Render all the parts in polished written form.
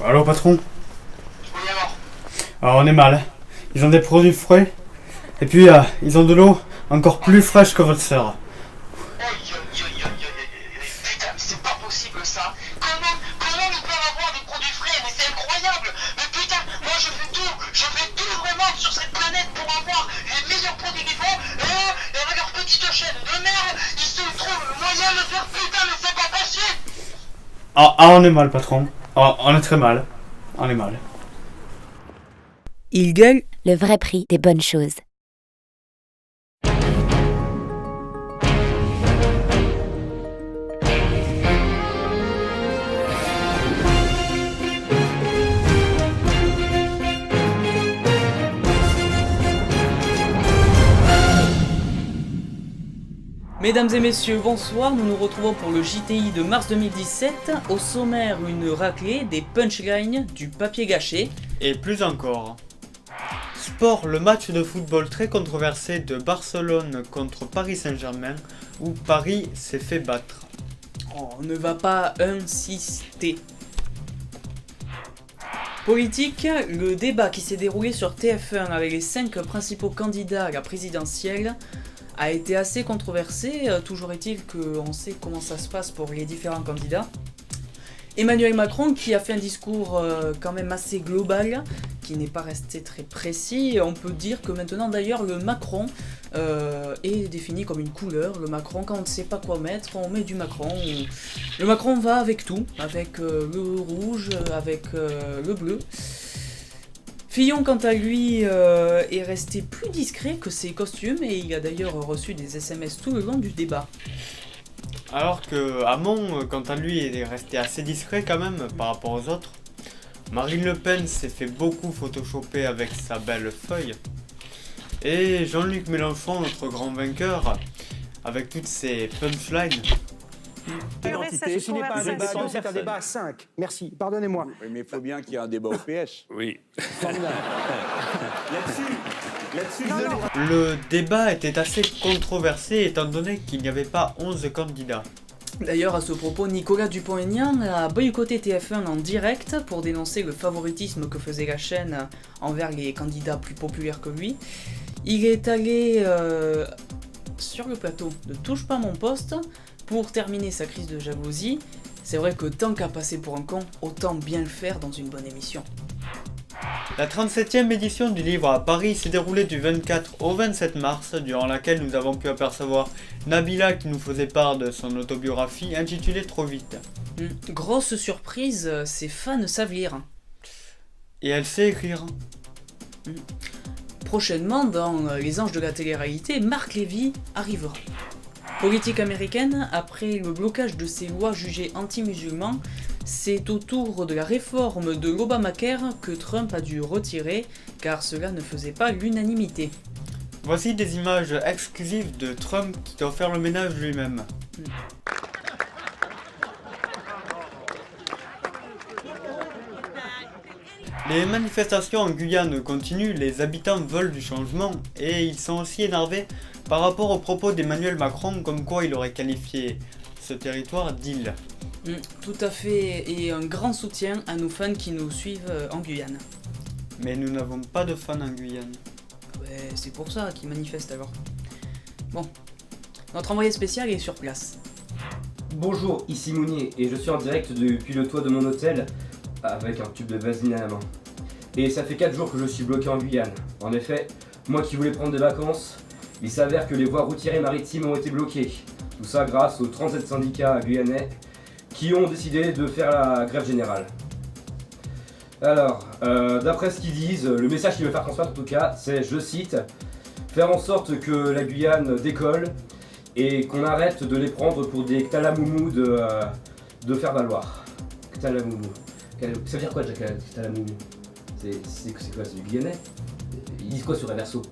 Allô patron? Oui alors. Alors on est mal. Ils ont des produits frais. Et puis ils ont de l'eau encore plus fraîche que votre sœur. Putain, mais c'est pas possible ça. Comment ils peuvent avoir des produits frais? Mais c'est incroyable. Mais putain, moi je fais tout vraiment sur cette planète pour avoir les meilleurs produits qu'ils font. Et avec leur petite chaîne de merde, ils se trouvent le moyen de faire putain, mais c'est pas possible. On est mal patron. On est très mal. On est mal. Il gueule. Le vrai prix des bonnes choses. Mesdames et messieurs, bonsoir, nous nous retrouvons pour le JTI de mars 2017. Au sommaire, une raclée, des punchlines, du papier gâché. Et plus encore. Sport, le match de football très controversé de Barcelone contre Paris Saint-Germain, où Paris s'est fait battre. On ne va pas insister. Politique, le débat qui s'est déroulé sur TF1 avec les 5 principaux candidats à la présidentielle a été assez controversé. Toujours est-il qu'on sait comment ça se passe pour les différents candidats. Emmanuel Macron qui a fait un discours quand même assez global, qui n'est pas resté très précis. On peut dire que maintenant d'ailleurs le Macron est défini comme une couleur. Le Macron, quand on ne sait pas quoi mettre, on met du Macron. Le Macron va avec tout, avec le rouge, avec le bleu. Fillon, quant à lui, est resté plus discret que ses costumes et il a d'ailleurs reçu des SMS tout le long du débat. Alors que Hamon, quant à lui, est resté assez discret quand même par rapport aux autres. Marine Le Pen s'est fait beaucoup photoshopper avec sa belle feuille. Et Jean-Luc Mélenchon, notre grand vainqueur, avec toutes ses punchlines. Identité, ce n'est pas un débat, c'est un débat à 5. Merci, pardonnez-moi. Oui, mais il faut bien qu'il y ait un débat au PS. Oui. Le débat était assez controversé étant donné qu'il n'y avait pas 11 candidats. D'ailleurs, à ce propos, Nicolas Dupont-Aignan a boycotté TF1 en direct pour dénoncer le favoritisme que faisait la chaîne envers les candidats plus populaires que lui. Il est allé sur le plateau de Touche pas mon poste pour terminer sa crise de jalousie. C'est vrai que tant qu'à passer pour un con, autant bien le faire dans une bonne émission. La 37e édition du livre à Paris s'est déroulée du 24 au 27 mars, durant laquelle nous avons pu apercevoir Nabila qui nous faisait part de son autobiographie intitulée Trop vite. Grosse surprise, ses fans savent lire. Et elle sait écrire. Prochainement, dans Les Anges de la télé-réalité, Marc Lévy arrivera. Politique américaine, après le blocage de ces lois jugées anti-musulmans, c'est au tour de la réforme de l'Obamacare que Trump a dû retirer, car cela ne faisait pas l'unanimité. Voici des images exclusives de Trump qui doit faire le ménage lui-même. Les manifestations en Guyane continuent, les habitants veulent du changement et ils sont aussi énervés par rapport aux propos d'Emmanuel Macron comme quoi il aurait qualifié ce territoire d'île. Tout à fait, et un grand soutien à nos fans qui nous suivent en Guyane. Mais nous n'avons pas de fans en Guyane. Ouais, c'est pour ça qu'ils manifestent alors. Bon, notre envoyé spécial est sur place. Bonjour, ici Mounier, et je suis en direct depuis le toit de mon hôtel avec un tube de vaseline à la main. Et ça fait 4 jours que je suis bloqué en Guyane. En effet, moi qui voulais prendre des vacances, il s'avère que les voies routières et maritimes ont été bloquées. Tout ça grâce aux 37 syndicats guyanais qui ont décidé de faire la grève générale. Alors, d'après ce qu'ils disent, le message qu'ils veulent faire transmettre en tout cas, c'est, je cite, « Faire en sorte que la Guyane décolle et qu'on arrête de les prendre pour des ktalamoumous de faire valoir. » Ktalamoumou. Ça veut dire quoi, ktalamoumou? C'est quoi, c'est du guyanais? Ils disent quoi sur un verso?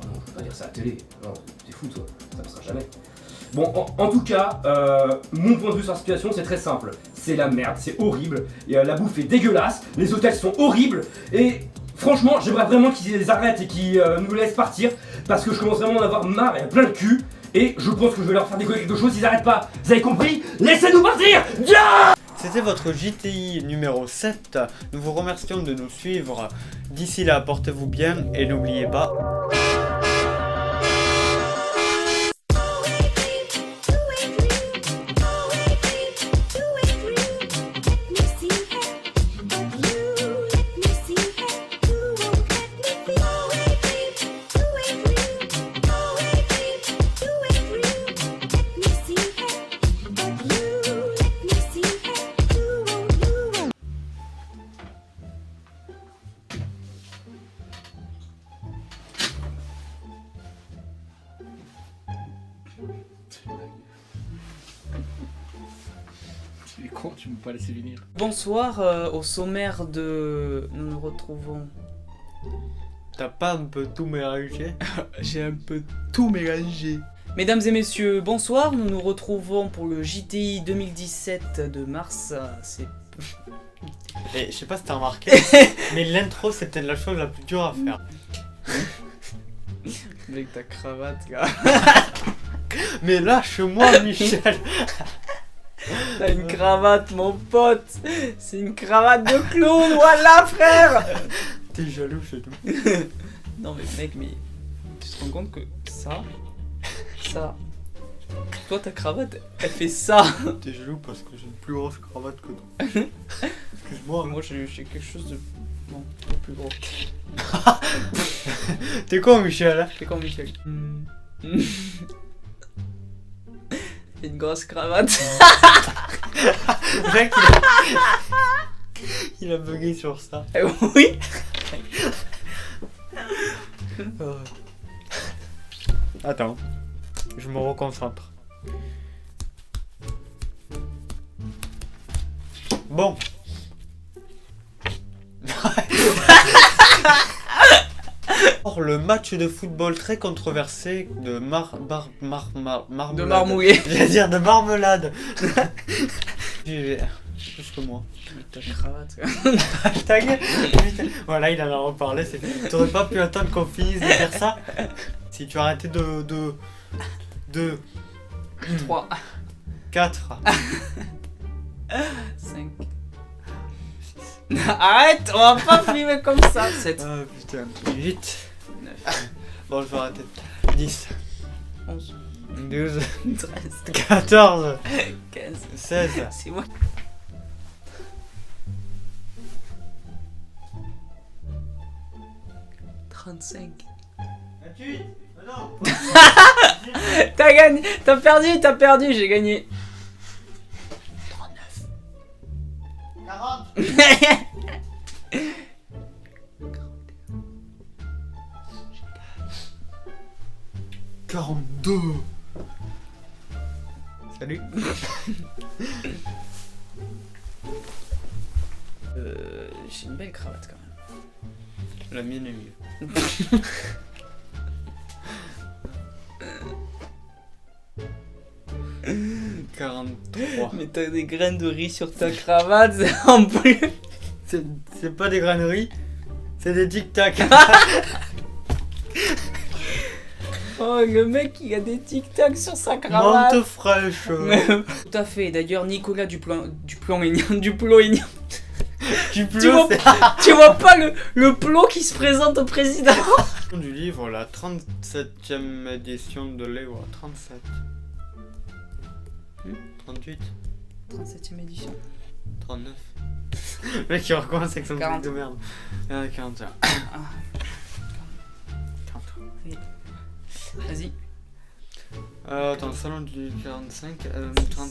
Oh non, je peux pas dire ça à la télé. Non, t'es fou toi, ça passera jamais. Bon, en tout cas, mon point de vue sur la situation, c'est très simple. C'est la merde, c'est horrible, et, la bouffe est dégueulasse, les hôtels sont horribles, et franchement, j'aimerais vraiment qu'ils les arrêtent et qu'ils nous laissent partir, parce que je commence vraiment à en avoir marre et plein le cul, et je pense que je vais leur faire décoller quelque chose s'ils arrêtent pas. Vous avez compris? Laissez-nous partir! Yeah! C'était C'était votre JTI numéro 7. Nous vous remercions de nous suivre. D'ici là, portez-vous bien et n'oubliez pas... Tu es con, tu m'as pas laissé venir. Bonsoir, au sommaire de... Nous nous retrouvons... T'as pas un peu tout mélangé? J'ai un peu tout mélangé. Mesdames et messieurs, bonsoir, nous nous retrouvons pour le JTI 2017 de mars. C'est... Et je sais pas si t'as remarqué, mais l'intro c'est peut-être la chose la plus dure à faire. Avec ta cravate, gars. Mais lâche-moi, Michel. T'as une cravate, mon pote. C'est une cravate de clown, voilà, frère. T'es jaloux, c'est tout. Non mais mec, mais tu te rends compte que ça... Toi, ta cravate, elle fait ça. T'es jaloux parce que j'ai une plus grosse cravate que toi. Excuse-moi. Moi, j'ai quelque chose de... Bon, de plus gros. T'es con, Michel? C'est comme Michel. Une grosse cravate. Le mec, il a bugué sur ça. Oui. Attends, je me reconcentre. Bon. Or, le match de football très controversé de De marmouiller. J'allais dire de marmelade. Plus que moi. Ta cravate. Ta gueule. Voilà, il en a reparlé. T'aurais pas pu attendre qu'on finisse de faire ça? Si tu arrêtais de 3, 4. 5. Arrête, on va pas filmer comme ça. 7. Ah putain. 8. 9. Bon, je vais arrêter. 10. 11. 12. 13. 14. 15. 16. C'est moi. « 35. 28. Non. T'as gagné, t'as perdu, j'ai gagné. 40. 42. Salut. J'ai une belle cravate quand même. La mienne est mieux. 43. Mais t'as des graines de riz sur ta cravate, en plus. C'est pas des graineries, c'est des tic-tac. Oh, le mec, il a des tic-tac sur sa cravate. Menthe fraîche. Tout à fait. D'ailleurs, Nicolas Dupont-Aignan. Du Tu vois, c'est tu vois pas le plot qui se présente au président. du livre, la 37e édition de Léo. 37. 38. 37e édition. 39. Le mec, il recommence avec son truc 40. de merde. 41. Vas-y. Attends, salon du 45, 30,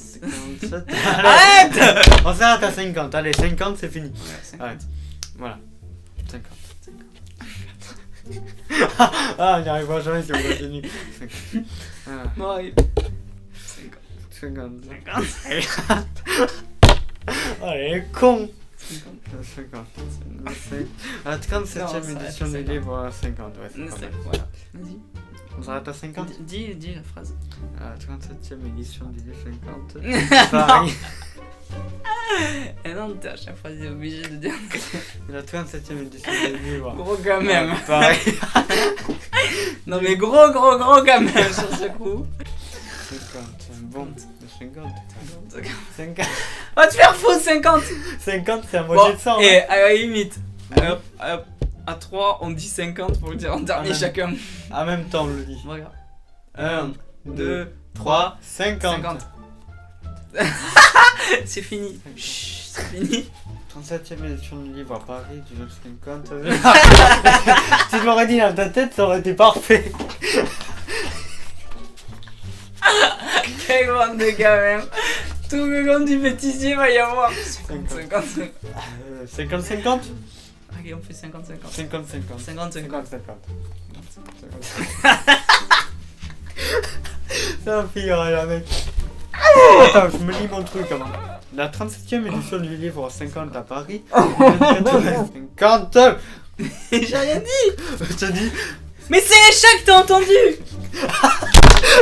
47. Arrête. On s'arrête à 50. Allez, 50, c'est fini. Ouais, 50. Ouais. Voilà. 50. Ah, on n'y arrivera jamais si on continue. 50. Bon, allez. 50. 50. Oh, elle est con. 50. La 37e édition du livre, 50. Ouais, c'est pas mal. Voilà. Vas-y. On s'arrête à 50. Dis la phrase. La 37e édition du livre 50. Paris. Et non, t'es à chaque fois obligé de dire. La 37e édition du livre. Gros gamin. Paris. Non mais gros gamin sur ce coup. Bon, 50. 50. Va te faire foutre 50. 50, c'est un Bon, moitié de 100. et hein. à la limite, hop, hop, à 3, on dit 50 pour le dire en dernier même. chacun. En même temps, on le dit. Voilà. 1, 2, 3, 50. 50. C'est fini. Chut, c'est fini. 37e édition du livre à Paris, du 50. Si tu m'aurais dit dans ta tête, ça aurait été parfait. Quelle bande de gamins. Tout le long du bêtisier, il va y avoir 50. 50-50. Allez, on fait 50-50. 50-50. 50-50. 50-50. Ça finira jamais. Attends, je me lis mon truc avant. La 37e édition du livre 50 à Paris. 50. J'ai rien dit. Je te dis. Mais c'est les chats que t'as entendu.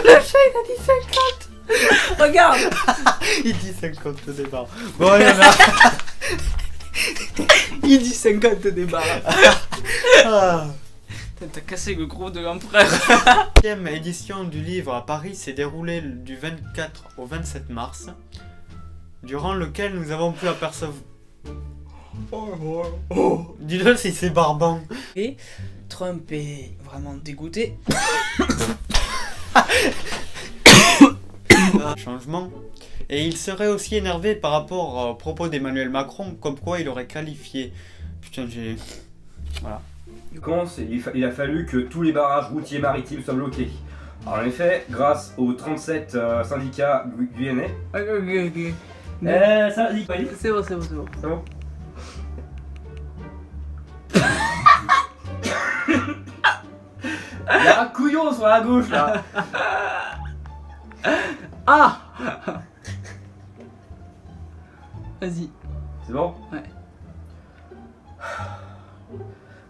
Le chat il a dit 50. Regarde. Il dit 50 au départ. Bon, il y en a. Il dit 50 au départ. Ah. T'as cassé le gros de l'empereur. La 10e édition du livre à Paris s'est déroulée du 24 au 27 mars, durant lequel nous avons pu apercevoir... Dis-le si c'est barbant. Et Trump est vraiment dégoûté. Changement. Et il serait aussi énervé par rapport aux propos d'Emmanuel Macron, comme quoi il aurait qualifié... Putain, j'ai... Voilà. Il a fallu que tous les barrages routiers maritimes soient bloqués. Alors, en effet, grâce aux 37 syndicats guyanais. Ok. Ça dit pas dit. C'est bon. C'est bon. Il y a un couillon sur la gauche là. Ah. Vas-y. C'est bon? Ouais.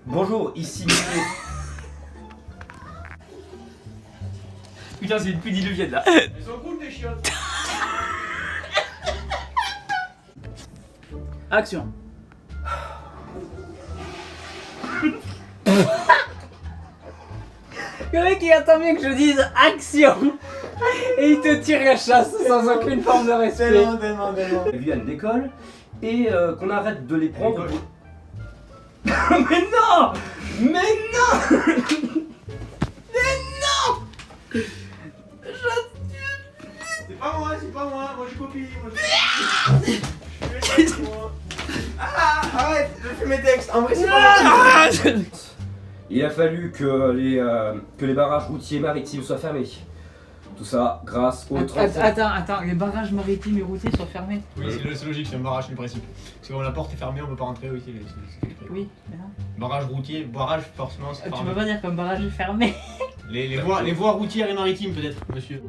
Bonjour, ici Miguel. Putain, c'est une pluie diluvienne là. Elles sont cool tes chiottes. Action. Le mec il attend bien que je dise action. Et il te tire la chasse sans aucune forme de respect. Tellement. Les Guyane décolle et qu'on arrête de les prendre. Mais non! Mais non! C'est pas moi, moi je copie. Arrête, je fais mes textes. En vrai, c'est pas moi. Il a fallu que les barrages routiers maritimes soient fermés. Tout ça grâce aux 37... Attends, les barrages maritimes et routiers sont fermés. Oui, c'est logique, c'est un barrage, c'est le principe. Parce que quand la porte est fermée, on peut pas rentrer, oui, c'est Oui, mais non. Barrage routier, barrage forcément, c'est Tu fermé. peux pas dire qu'un barrage est fermé. Les voies routières et maritimes peut-être, monsieur.